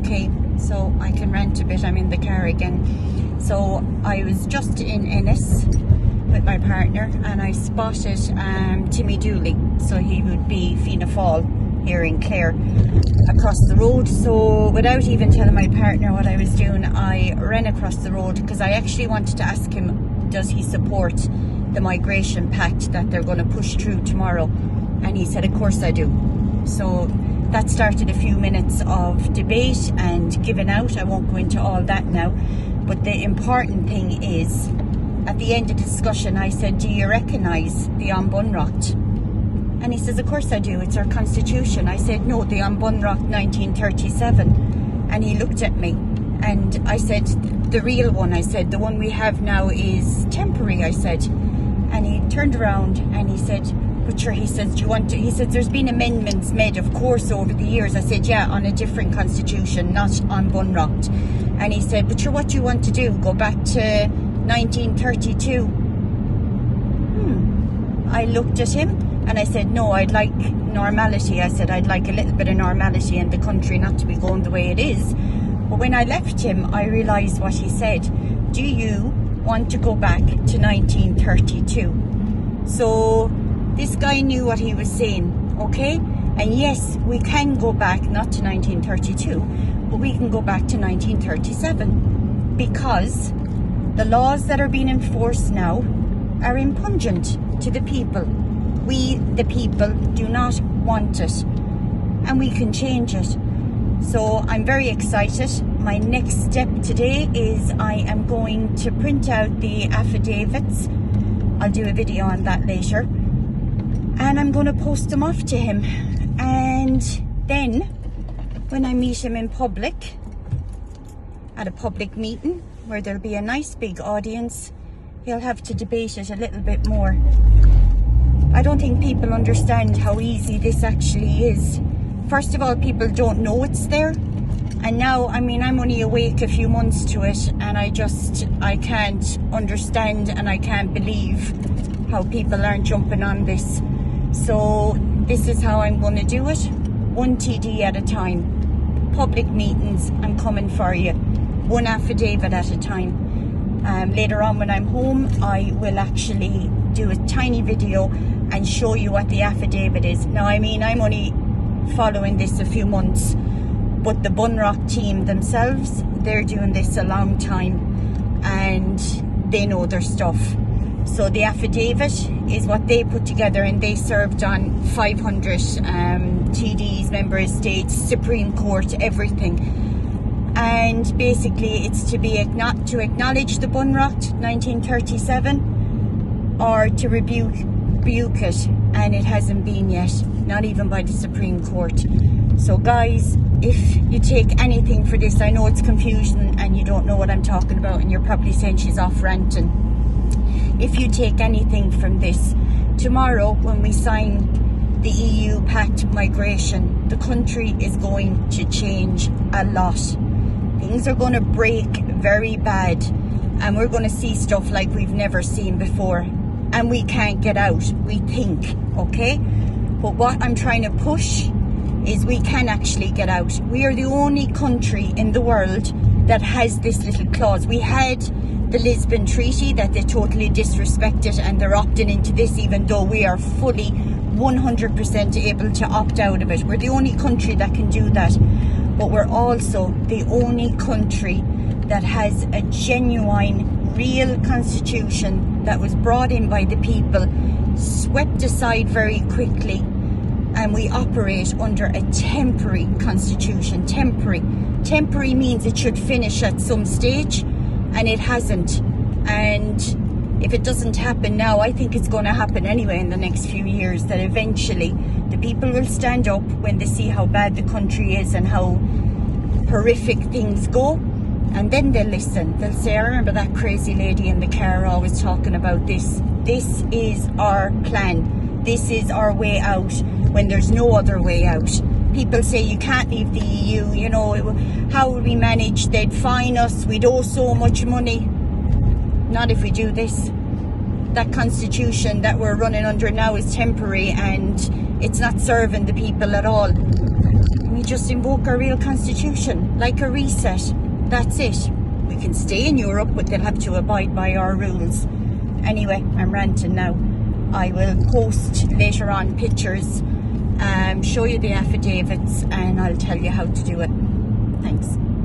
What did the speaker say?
Okay, so I can rant a bit. I'm in the car again. So I was just in Ennis with my partner and I spotted Timmy Dooley. So he would be Fianna Fáil here in Clare across the road. So without even telling my partner what I was doing, I ran across the road because I actually wanted to ask him, does he support the migration pact that they're going to push through tomorrow? And he said, of course I do. So that started a few minutes of debate and giving out. I won't go into all that now. But the important thing is, at the end of the discussion, I said, do you recognise the An Bunreacht? And he says, of course I do. It's our constitution. I said, no, the An Bunreacht 1937. And he looked at me and I said, the real one. I said, the one we have now is temporary, I said. And he turned around and he said, but sure, he says, do you want to, he said, there's been amendments made, of course, over the years. I said, yeah, on a different constitution, not on Bunreacht. And he said, but sure, what do you want to do? Go back to 1932? I looked at him and I said, no, I'd like normality. I said, I'd like a little bit of normality in the country, not to be going the way it is. But when I left him, I realised what he said. Do you want to go back to 1932? So this guy knew what he was saying, okay? And yes, we can go back, not to 1932, but we can go back to 1937 because the laws that are being enforced now are impungent to the people. We, the people, do not want it, and we can change it. So I'm very excited. My next step today is I am going to print out the affidavits. I'll do a video on that later. And I'm going to post them off to him. And then when I meet him in public, at a public meeting where there'll be a nice big audience, he'll have to debate it a little bit more. I don't think people understand how easy this actually is. First of all, people don't know it's there. And now, I mean, I'm only awake a few months to it and I can't understand and I can't believe how people aren't jumping on this. So this is how I'm going to do it. One TD at a time. Public meetings, I'm coming for you. One affidavit at a time. Later on when I'm home, I will actually do a tiny video and show you what the affidavit is. Now, I mean, I'm only following this a few months, but the Bunreacht team themselves, they're doing this a long time and they know their stuff. So the affidavit is what they put together and they served on 500 TDs, member of states, Supreme Court, everything. And basically it's to acknowledge the Bunreacht 1937 or to rebuke it, and it hasn't been yet, not even by the Supreme Court. So guys, if you take anything for this, I know it's confusion and you don't know what I'm talking about and you're probably saying she's off ranting. If you take anything from this, tomorrow when we sign the EU Pact Migration, the country is going to change a lot. Things are going to break very bad and we're going to see stuff like we've never seen before. And we can't get out, we think, okay? But what I'm trying to push is we can actually get out. We are the only country in the world that has this little clause. We had the Lisbon Treaty that they totally disrespected and they're opting into this even though we are fully 100% able to opt out of it. We're the only country that can do that. But we're also the only country that has a genuine, real constitution that was brought in by the people, swept aside very quickly, and we operate under a temporary constitution. Temporary means it should finish at some stage, and it hasn't. And if it doesn't happen now, I think it's going to happen anyway in the next few years, that eventually the people will stand up when they see how bad the country is and how horrific things go. And then they'll listen. They'll say, I remember that crazy lady in the car always talking about this. This is our plan. This is our way out when there's no other way out. People say you can't leave the EU, you know, how will we manage? They'd fine us, we'd owe so much money. Not if we do this. That constitution that we're running under now is temporary and it's not serving the people at all. Let me just invoke our real constitution, like a reset. That's it. We can stay in Europe, but they'll have to abide by our rules. Anyway, I'm ranting now. I will post later on pictures, show you the affidavits, and I'll tell you how to do it. Thanks.